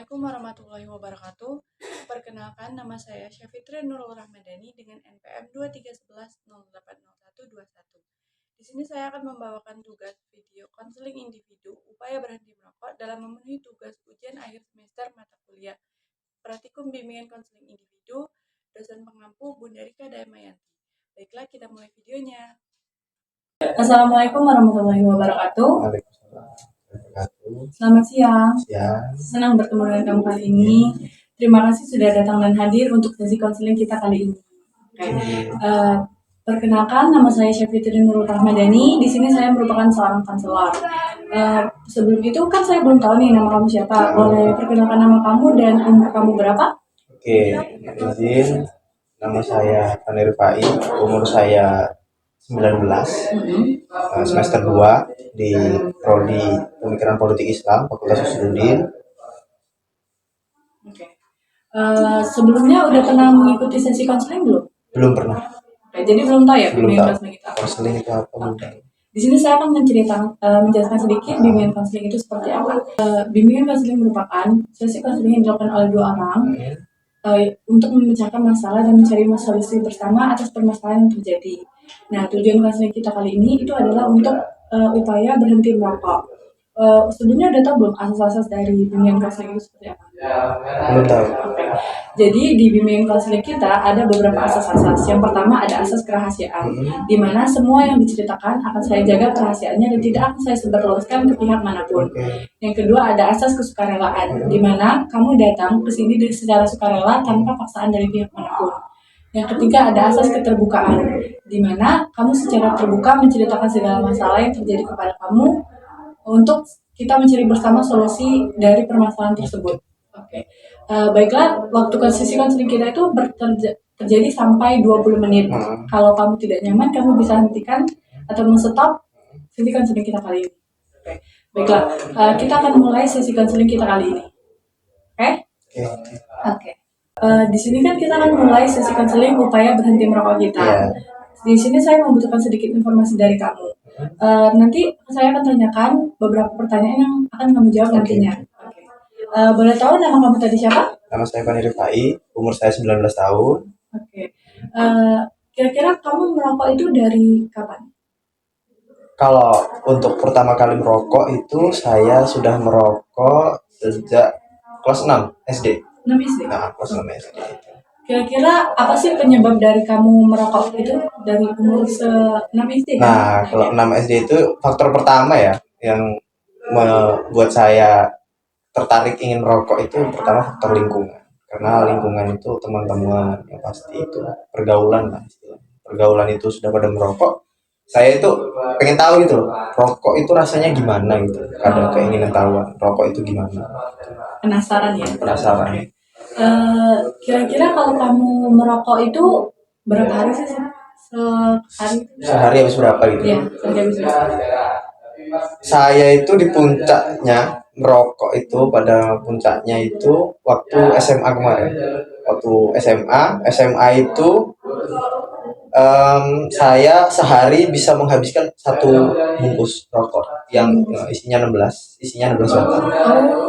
Assalamualaikum warahmatullahi wabarakatuh. Perkenalkan, nama saya Syafitri Nurul Rahmadani dengan NPM 2311080121. Di sini saya akan membawakan tugas video konseling individu upaya berhenti merokok dalam memenuhi tugas ujian akhir semester mata kuliah Praktikum Bimbingan Konseling Individu, dosen pengampu Bunda Rika Damayanti. Baiklah, kita mulai videonya. Assalamualaikum warahmatullahi wabarakatuh. Selamat siang. Senang bertemu dengan kamu kali ini. Terima kasih sudah datang dan hadir untuk sesi konseling kita kali ini. Perkenalkan, nama saya Syafitri Nurul Rahmadani. Di sini saya merupakan seorang konselor. Sebelum itu kan saya belum tahu nih nama kamu siapa. Boleh perkenalkan nama kamu dan umur kamu berapa? Oke, izin. Nama saya Panir Fai, umur saya 19, semester 2 di Prodi Pemikiran Politik Islam, Fakultas Usuluddin. Sebelumnya udah pernah mengikuti sesi konseling belum? Belum pernah. Jadi belum tahu ya bimbingan konseling kita. Konseling itu apa? Di sini saya akan menjelaskan sedikit bimbingan konseling itu seperti apa. Bimbingan konseling merupakan sesi konseling yang dilakukan oleh dua orang untuk memecahkan masalah dan mencari solusi bersama atas permasalahan yang terjadi. Nah, tujuan konseling kita kali ini itu adalah untuk upaya berhenti merokok. Sebelumnya udah tahu belum asas-asas dari bimbingan konseling itu seperti apa? Belum tahu. Jadi di bimbingan konseling kita ada beberapa asas-asas. Yang pertama ada asas kerahasiaan, di mana semua yang diceritakan akan saya jaga kerahasiaannya dan tidak akan saya sebarluaskan ke pihak manapun. Yang kedua ada asas kesukarelaan, di mana kamu datang ke sini secara sukarela tanpa paksaan dari pihak manapun. Yang ketiga ada asas keterbukaan, di mana kamu secara terbuka menceritakan segala masalah yang terjadi kepada kamu untuk kita mencari bersama solusi dari permasalahan tersebut. Baiklah, waktu sesi konseling kita itu terjadi sampai 20 menit. Kalau kamu tidak nyaman, kamu bisa hentikan atau men-stop sesi konseling kita kali ini. Baiklah, kita akan mulai sesi konseling kita kali ini. Oke. Di sini kan kita akan mulai sesi konseling upaya berhenti merokok kita. Di sini saya membutuhkan sedikit informasi dari kamu. Nanti saya akan tanyakan beberapa pertanyaan yang akan kamu jawab nantinya. Boleh tahu nama kamu tadi siapa? Nama saya Panir Fai, umur saya 19 tahun. Kira-kira kamu merokok itu dari kapan? Kalau untuk pertama kali merokok itu saya sudah merokok sejak kelas 6 SD. 6 SD? Nah, kelas 6 SD. Kira-kira apa sih penyebab dari kamu merokok itu dari umur 6 SD? Nah, kalau 6 SD itu faktor pertama ya yang membuat saya tertarik ingin merokok itu pertama faktor lingkungan. Karena lingkungan itu teman-teman yang pasti itu pergaulan lah istilahnya. Pergaulan itu sudah pada merokok. Saya itu pengen tahu gitu loh, rokok itu rasanya gimana gitu. Ada keinginan tahu rokok itu gimana. Penasaran ya? Penasaran. Kira-kira kalau kamu merokok itu berapa hari sih? Sehari habis berapa gitu? Iya, sehari habis berapa? Saya itu di puncaknya merokok itu pada puncaknya itu waktu SMA kemarin. Waktu SMA itu saya sehari bisa menghabiskan satu bungkus rokok yang isinya 16 batang.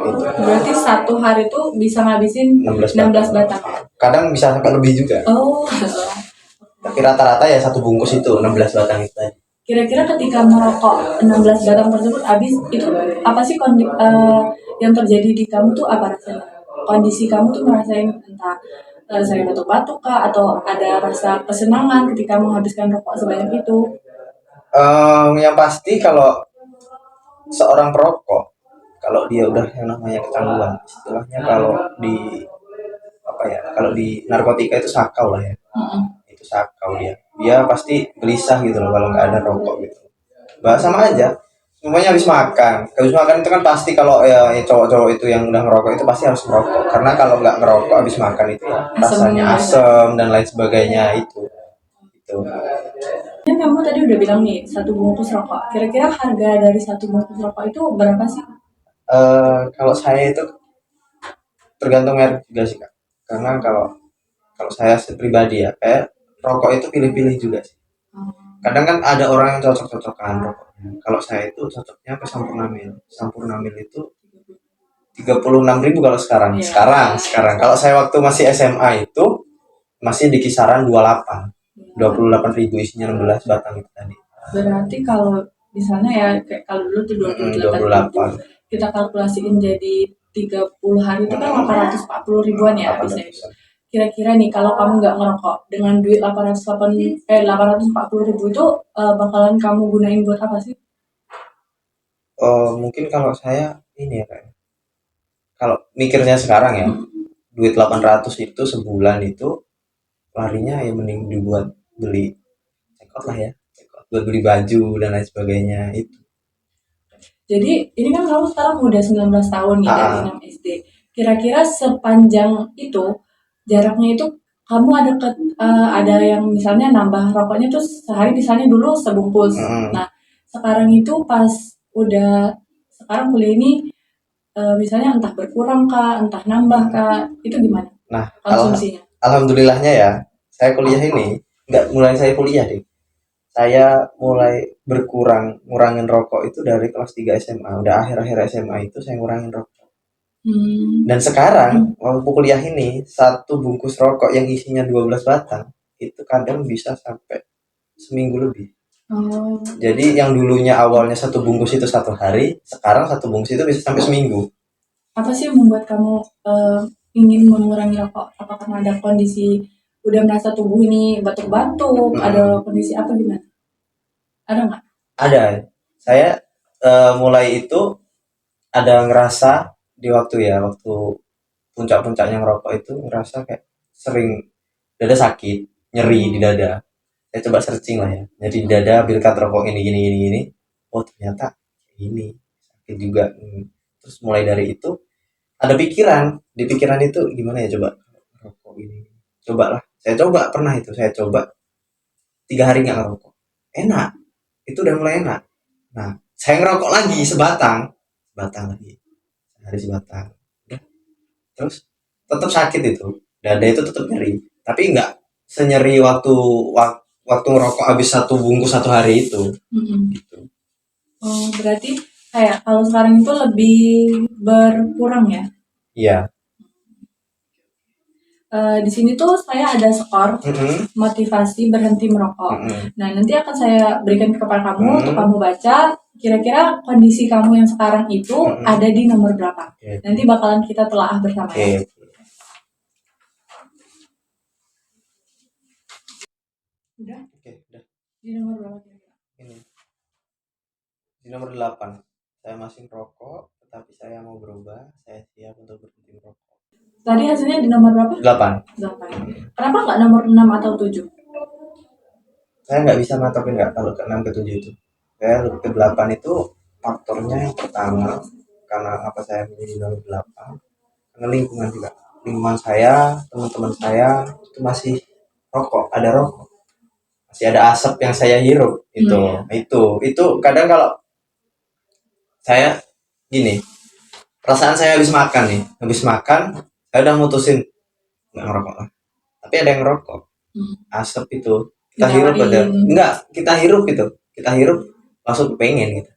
Gitu. Berarti satu hari itu bisa ngabisin 16 batang. Kadang bisa sampai lebih juga. Tapi rata-rata ya satu bungkus itu 16 batang itu tadi. Kira-kira ketika merokok 16 batang tersebut habis, itu apa sih yang terjadi di kamu tuh apa rasanya? Kondisi kamu tuh ngerasain entah saya batuk-batuk kah atau ada rasa kesenangan ketika menghabiskan rokok sebanyak itu? Yang pasti kalau seorang perokok, kalau dia udah yang namanya kecanduan, istilahnya kalau di kalau di narkotika itu sakau lah ya. Itu sakau dia pasti gelisah gitu loh kalau nggak ada rokok gitu. Sama aja, semuanya habis makan itu kan pasti kalau ya cowok-cowok itu yang udah ngerokok itu pasti harus ngerokok, karena kalau nggak ngerokok habis makan itu ya rasanya asam dan lain sebagainya itu. Kan kamu tadi udah bilang nih satu bungkus rokok, kira-kira harga dari satu bungkus rokok itu berapa sih? Kalau saya itu tergantung merek juga sih Kak, karena kalau saya pribadi ya kayak rokok itu pilih-pilih juga sih. Kadang kan ada orang yang cocok-cocokan rokoknya. Kalau saya itu cocoknya ke Sampurnamil. Sampurnamil itu 36.000 kalau sekarang. Iya. Sekarang. Kalau saya waktu masih SMA itu masih di kisaran 28.000 isinya 16 batang itu tadi. Berarti kalau misalnya ya kayak kalau dulu tuh 28.000, 28. kita kalkulasiin jadi 30 hari itu kan 840 ribuan ya habisnya itu. Kira-kira nih kalau kamu nggak ngerokok dengan duit 840 ribu itu bakalan kamu gunain buat apa sih? Mungkin kalau saya ini ya kayak kalau mikirnya sekarang ya, duit 800 itu sebulan itu larinya ya mending dibuat beli cekot lah ya, cekot buat beli baju dan lain sebagainya itu. Jadi ini kan kamu sekarang udah 19 tahun nih dari Ah. 6 SD. Kira-kira sepanjang itu jaraknya itu kamu ada yang misalnya nambah rokoknya tuh sehari misalnya dulu sebungkus. Nah, sekarang itu pas udah sekarang kuliah ini misalnya entah berkurang kah, entah nambah kah, itu gimana Nah, konsumsinya? alhamdulillahnya ya, saya kuliah ini nggak mulai saya kuliah deh. Saya mulai ngurangin rokok itu dari kelas 3 SMA. Udah akhir-akhir SMA itu saya ngurangin rokok. Dan sekarang waktu kuliah ini satu bungkus rokok yang isinya 12 batang itu kadang bisa sampai seminggu lebih. Jadi yang dulunya awalnya satu bungkus itu 1 hari, sekarang satu bungkus itu bisa sampai seminggu. Apa sih yang membuat kamu ingin mengurangi rokok? Apa karena ada kondisi udah merasa tubuh ini batuk-batuk, ada kondisi apa gimana? Ada nggak? Ada. Saya mulai itu ada ngerasa di waktu puncak-puncaknya ngerokok itu ngerasa kayak sering dada sakit, nyeri di dada. Saya coba searching lah ya, nyeri di dada berkat rokok ini gini gini gini. Oh ternyata ini sakit juga. Terus mulai dari itu ada di pikiran itu gimana ya coba rokok ini. Cobalah, saya coba pernah itu, saya coba 3 hari nggak ngerokok, enak, itu udah mulai enak. Nah, saya ngerokok lagi sebatang lagi, sehari sebatang. Terus tetap sakit itu, dada itu tetap nyeri, tapi nggak senyeri waktu ngerokok habis satu bungkus 1 hari itu. Gitu. Oh, berarti kayak kalau sekarang itu lebih berkurang ya? Iya. Di sini tuh saya ada skor motivasi berhenti merokok. Nah, nanti akan saya berikan kepada kamu untuk kamu baca. Kira-kira kondisi kamu yang sekarang itu ada di nomor berapa? Nanti bakalan kita telaah bersama ya. Udah? Udah. Di nomor berapa kira-kira? Ini. Di nomor 8. Saya masih merokok, tetapi saya mau berubah. Saya siap untuk berhenti merokok. Tadi hasilnya di nomor berapa? 8. Kenapa nggak nomor 6 atau 7? Saya nggak bisa matokin nggak kalau ke 6 ke 7 itu. Saya lebih ke 8 itu faktornya yang pertama karena apa saya menjadi nomor 8 karena lingkungan juga. Lingkungan saya, teman-teman saya itu masih ada rokok. Masih ada asap yang saya hirup itu kadang kalau saya gini, perasaan saya habis makan saya udah mutusin nggak ngerokok lah, tapi ada yang ngerokok. Asap itu kita hirup kita hirup langsung pengen gitu.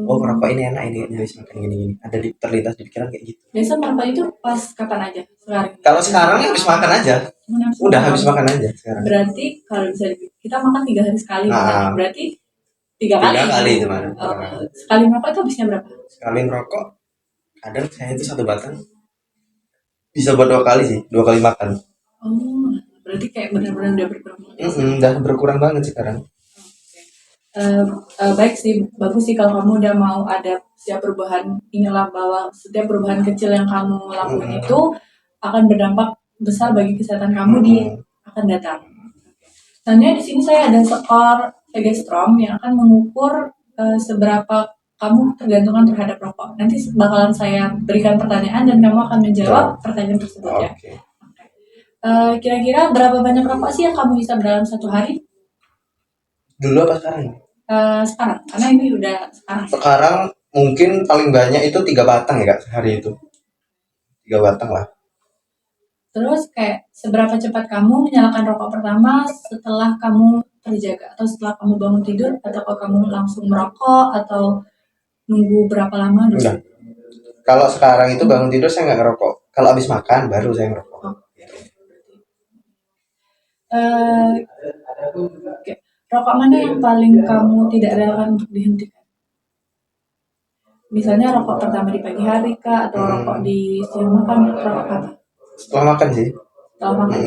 Oh ngerokok ini enak, ini habis makan gini ada terlintas di pikiran kayak gitu. Biasa merokok itu pas kapan aja sekarang? Kalau sekarang habis makan aja, udah habis makan aja sekarang. Berarti kalau bisa kita makan 3 hari sekali, berarti 3 kali cuman. Sekali merokok itu habisnya berapa? Sekali merokok kadang saya itu satu batang bisa buat 2 kali sih, 2 kali makan. Oh, berarti kayak benar-benar udah berkurang. Udah berkurang banget sekarang. Baik sih, bagus sih kalau kamu udah mau ada setiap perubahan. Inilah bahwa setiap perubahan kecil yang kamu lakukan itu akan berdampak besar bagi kesehatan kamu di akan datang. Selanjutnya di sini saya ada skor Egestrom yang akan mengukur seberapa kamu tergantungan terhadap rokok. Nanti bakalan saya berikan pertanyaan dan kamu akan menjawab pertanyaan tersebut ya. Kira-kira berapa banyak rokok sih yang kamu bisa dalam satu hari? Dulu apa sekarang? Sekarang, karena ini udah sekarang. Sekarang mungkin paling banyak itu 3 batang ya kak sehari itu. 3 batang lah. Terus kayak seberapa cepat kamu menyalakan rokok pertama setelah kamu terjaga atau setelah kamu bangun tidur, atau kamu langsung merokok atau nunggu berapa lama dulu? Kalau sekarang itu bangun tidur saya nggak ngerokok. Kalau habis makan baru saya ngerokok. Eh, oke. Rokok mana yang paling kamu tidak relakan untuk dihentikan? Misalnya rokok pertama di pagi hari kah, atau rokok di siang makan, rokok apa? Setelah makan sih. Setelah makan.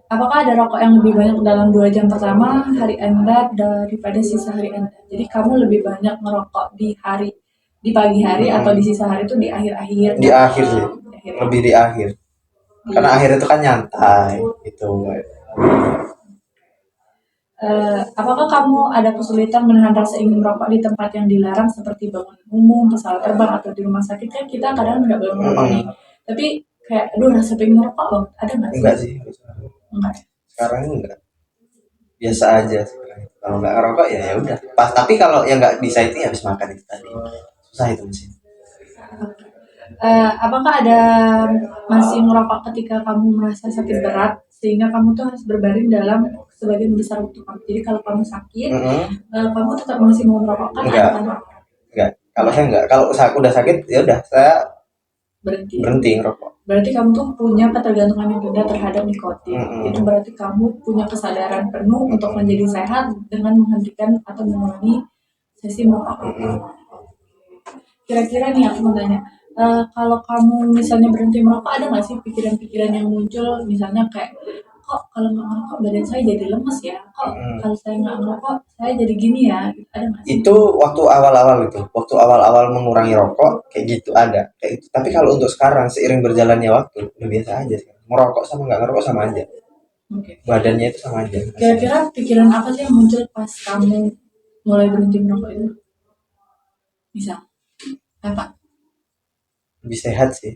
Apakah ada rokok yang lebih banyak dalam 2 jam pertama hari Anda daripada sisa hari Anda? Jadi kamu lebih banyak ngerokok di pagi hari atau di sisa hari itu di akhir-akhir? Di akhir sih. Lebih di akhir. Karena akhir itu kan nyantai gitu. Apakah kamu ada kesulitan menahan rasa ingin merokok di tempat yang dilarang seperti bangunan umum, pesawat terbang, atau di rumah sakit? Kan kita kadang nggak boleh merokok nih, tapi kayak aduh rasa pengen merokok loh, ada nggak sih? Enggak sih. Enggak. Sekarang enggak. Biasa aja sekarang. Kalau nggak ngerokok ya udah. Pas tapi kalau yang nggak bisa itu ya habis makan itu tadi. Susah itu sih. Apakah ada masih merokok ketika kamu merasa sakit berat sehingga kamu tuh harus berbaring dalam sebagian besar waktu kamu? Jadi kalau kamu sakit, kamu tetap masih mau merokok kan? Enggak. Kalau saya enggak. Kalau saya udah sakit ya udah saya berhenti ngerokok. Berarti kamu tuh punya ketergantungan yang rendah terhadap nikotin. Itu berarti kamu punya kesadaran penuh untuk menjadi sehat dengan menghentikan atau mengurangi sesi merokok. Kira-kira nih aku mau tanya, kalau kamu misalnya berhenti merokok, ada nggak sih pikiran-pikiran yang muncul, misalnya kayak kok kalau nggak ngerokok badan saya jadi lemes ya, kok kalau saya nggak ngerokok saya jadi gini ya, ada nggak sih? Itu waktu awal-awal mengurangi rokok kayak gitu ada kayak gitu. Tapi kalau untuk sekarang seiring berjalannya waktu udah biasa aja sih. Merokok sama nggak ngerokok sama aja. Badannya itu sama aja. Kira-kira pikiran apa sih yang muncul pas kamu mulai berhenti merokok itu? Misal apa? Lebih sehat sih.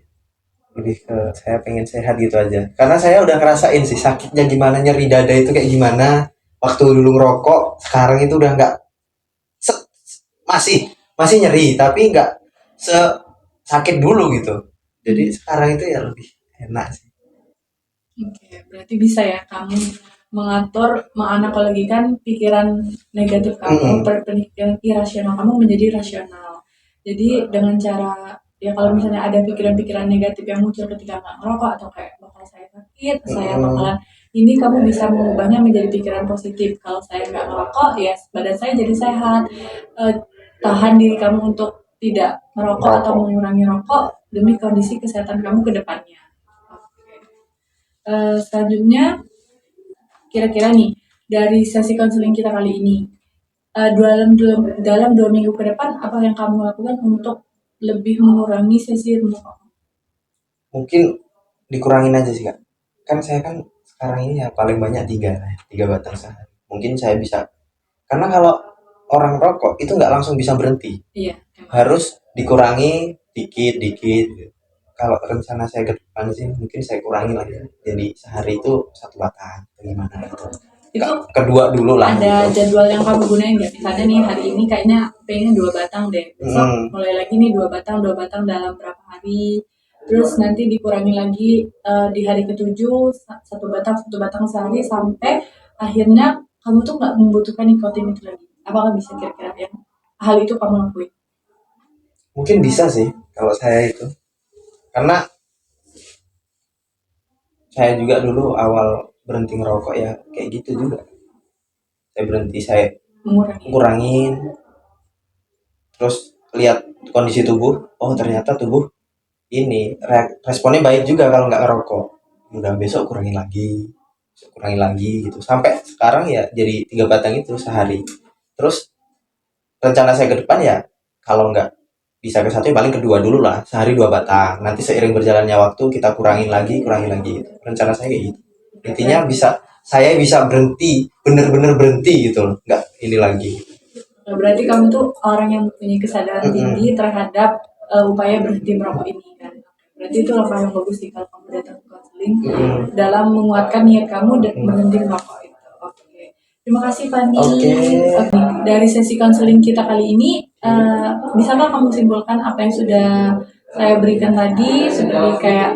Lebih ke saya pengen sehat gitu aja. Karena saya udah ngerasain sih sakitnya gimana, nyeri dada itu kayak gimana. Waktu dulu ngerokok, sekarang itu udah nggak masih nyeri tapi nggak sakit dulu gitu. Jadi sekarang itu ya lebih enak sih. Oke, berarti bisa ya kamu mengatur, menganalogikan pikiran negatif kamu, pikiran irasional kamu menjadi rasional. Jadi dengan cara ya kalau misalnya ada pikiran-pikiran negatif yang muncul ketika nggak ngerokok atau kayak bakal saya sakit, saya bakalan ini, kamu bisa mengubahnya menjadi pikiran positif. Kalau saya nggak ngerokok, ya badan saya jadi sehat. Tahan diri kamu untuk tidak merokok atau mengurangi rokok demi kondisi kesehatan kamu ke depannya. Selanjutnya, kira-kira nih dari sesi konseling kita kali ini, dalam 2 minggu ke depan apa yang kamu lakukan untuk lebih mengurangi sesi merokok? Mungkin dikurangin aja sih kak. Kan saya kan sekarang ini ya paling banyak 3 batang sehari. Mungkin saya bisa, karena kalau orang rokok itu nggak langsung bisa berhenti. Iya. Harus dikurangi dikit-dikit. Kalau rencana saya ke depan sih mungkin saya kurangi lagi. Jadi sehari itu 1 batang. Gimana gitu. Itu kedua dulu lah. Ada jadwal yang kamu gunain nggak? Misalnya nih hari ini kayaknya pengen 2 batang deh. Besok mulai lagi nih 2 batang dalam berapa hari. Terus nanti dikurangi lagi di hari ke-7 1 batang sehari sampai akhirnya kamu tuh nggak membutuhkan nikotin itu lagi. Apakah bisa kira-kira ya hal itu kamu lakuin? Mungkin bisa sih kalau saya itu. Karena saya juga dulu awal berhenti ngerokok ya kayak gitu juga. Saya berhenti, saya kurangin. Terus lihat kondisi tubuh, oh ternyata tubuh ini responnya baik juga kalau nggak ngerokok. Udah besok kurangin lagi gitu. Sampai sekarang ya jadi 3 batang itu sehari. Terus rencana saya ke depan ya kalau nggak bisa ke 1 paling kedua dulu lah, sehari 2 batang. Nanti seiring berjalannya waktu kita kurangin lagi. Rencana saya kayak gitu. Intinya saya bisa berhenti, bener-bener berhenti gitu loh, nggak ini lagi. Berarti kamu tuh orang yang punya kesadaran tinggi terhadap upaya berhenti merokok ini kan. Berarti itu langkah yang bagus sih kalau kamu datang ke konseling dalam menguatkan niat kamu dan berhenti merokok itu. Oke. Terima kasih Fani. Dari sesi konseling kita kali ini, bisakah kamu simpulkan apa yang sudah saya berikan tadi sebagai kayak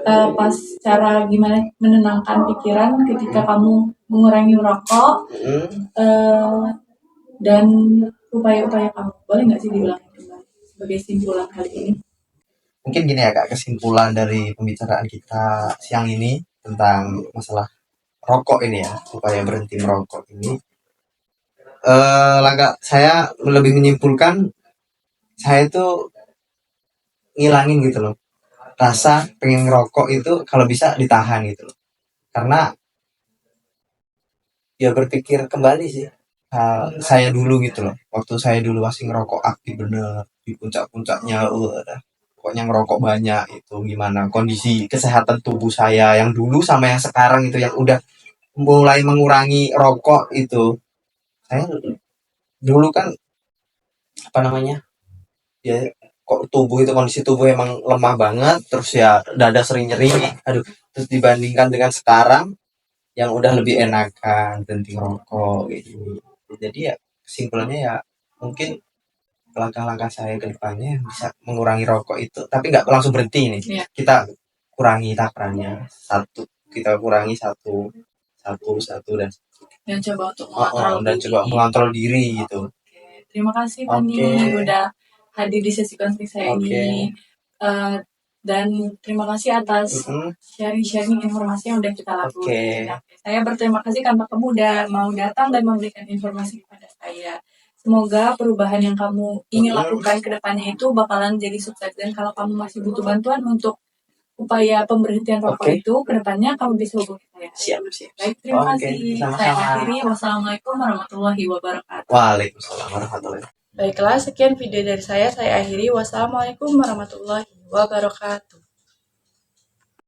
pas cara gimana menenangkan pikiran ketika kamu mengurangi merokok, dan upaya-upaya kamu. Boleh nggak sih diulangi kembali sebagai simpulan kali ini? Mungkin gini ya Kak, kesimpulan dari pembicaraan kita siang ini tentang masalah rokok ini ya, upaya berhenti merokok ini. Langkah saya lebih menyimpulkan, saya tuh ngilangin gitu loh rasa pengen ngerokok itu, kalau bisa ditahan gitu loh. Karena ya berpikir kembali sih, saya dulu gitu loh, waktu saya dulu masih ngerokok aktif bener di puncak-puncaknya, pokoknya ngerokok banyak, itu gimana kondisi kesehatan tubuh saya yang dulu sama yang sekarang itu, yang udah mulai mengurangi rokok itu. Saya dulu kan apa namanya ya, kok tubuh itu, kondisi tubuh emang lemah banget, terus ya dada sering nyeri, aduh. Terus dibandingkan dengan sekarang yang udah lebih enakan berhenti ngerokok gitu. Jadi ya kesimpulannya ya, mungkin langkah-langkah saya ke depannya bisa mengurangi rokok itu, tapi nggak langsung berhenti nih. Iya. Kita kurangi takarannya, kita kurangi satu satu Dan coba untuk dan coba mengontrol diri gitu. Terima kasih Pani udah hadir di sesi konflik saya ini. Dan terima kasih atas sharing-sharing informasi yang udah kita lakukan. Saya berterima kasih karena kamu udah mau datang dan memberikan informasi kepada saya. Semoga perubahan yang kamu ingin lakukan ke depannya itu bakalan jadi sukses. Dan kalau kamu masih butuh bantuan untuk upaya pemberhentian rokok itu, ke depannya kamu bisa hubungi saya. Siap. Baik, terima kasih. Saya akhiri. Wassalamualaikum warahmatullahi wabarakatuh. Waalaikumsalam warahmatullahi wabarakatuh. Baiklah, sekian video dari saya akhiri. Wassalamualaikum warahmatullahi wabarakatuh.